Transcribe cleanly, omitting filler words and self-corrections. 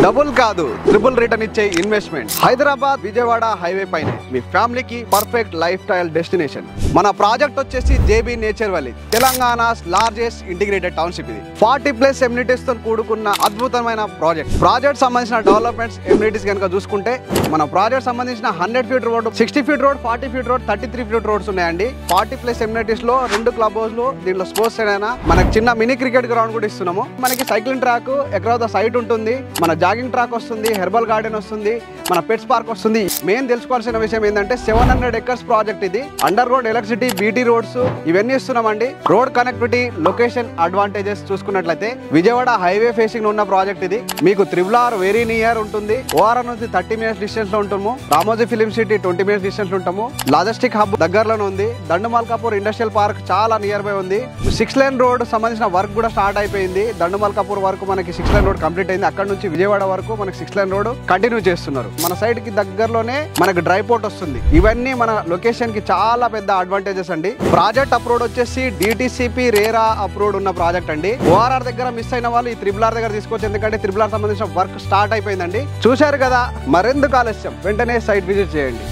Double కాదు triple return ఇచ్చే investment. Hyderabad Vijayawada highway పైన మీ ఫ్యామిలీకి పర్ఫెక్ట్ లైఫ్ స్టైల్ డెస్టినేషన్. మన ప్రాజెక్ట్ వచ్చేసి JB nature valley, Telangana's largest integrated township. ఇది 40+ ఎమ్యూనిటీస్ తో కూడుకున్న అద్భుతమైన ప్రాజెక్ట్ సంబంధించిన డెవలప్మెంట్స్ ఎమ్యూనిటీస్ కనుక చూసుకుంటే మన ప్రాజెక్ట్ సంబంధించిన 100 feet road, 60 feet road, 40 feet road, 33 feet roads ఉన్నాయండి. 40+ ఎమ్యూనిటీస్ లో 2 క్లబ్ హౌస్ లో, దీంట్లో స్పోర్ట్స్ అయినా మనకి చిన్న మినీ క్రికెట్ గ్రౌండ్ కూడా ఇస్తున్నాము. మనకి సైక్లింగ్ ట్రాక్ ఎక్కడ ద సైట్ ఉంటుంది, మన జాగింగ్ ట్రాక్ వస్తుంది, హెర్బల్ గార్డెన్ వస్తుంది, మన పెట్స్ పార్క్ వస్తుంది. మెయిన్ తెలుసుకోవాల్సిన విషయం ఏంటంటే 700 ఎకర్స్ ప్రాజెక్ట్ ఇది. Under ground electricity, BT roads ఇవన్నీ ఇస్తున్నామండి. రోడ్ కనెక్టివిటీ, లొకేషన్ అడ్వాంటేజెస్ చూసుకున్నట్లయితే విజయవాడ హైవే ఫేసింగ్ ఉన్న ప్రాజెక్ట్ ఇది. మీకు RRR వెరీ నియర్ ఉంటుంది. ORR నుంచి 30 మినిట్స్ డిస్టెన్స్ లో ఉంటాము. Ramoji film city 20 minutes distance లో ఉంటాము. లాజిస్టిక్ హబ్ దగ్గరలోనే ఉంది. దండుమల్కాపూర్ ఇండస్ట్రియల్ పార్క్ చాలా నియర్ బై ఉంది. 6 లేన్ రోడ్ సంబంధించిన వర్క్ కూడా స్టార్ట్ అయిపోయింది. దండుమల్కాపూర్ వరకు మనకి 6 లేన్ రోడ్ కంప్లీట్ అయింది. అక్కడ నుంచి విజయవాడ వరకు మనకి 6 లేన్ రోడ్ కంటిన్యూ చేస్తున్నారు. మన సైడ్ కి దగ్గరలోనే మనకి డ్రై పోర్ట్ వస్తుంది. ఇవన్నీ మన లొకేషన్ కి చాలా పెద్ద అడ్వాంటేజెస్ అండి. ప్రాజెక్ట్ అప్రూవ్డ్ వచ్చేసి DTCP రేరా అప్రూవ్డ్ ఉన్న ప్రాజెక్ట్ అండి. ORR దగ్గర మిస్ అయిన వాళ్ళు ఈ RRR దగ్గర తీసుకోవచ్చు. ఎందుకంటే RRR సంబంధించిన వర్క్ స్టార్ట్ అయిపోయిందండి. చూశారు కదా, మరెందుకు ఆలస్యం, వెంటనే సైట్ విజిట్ చేయండి.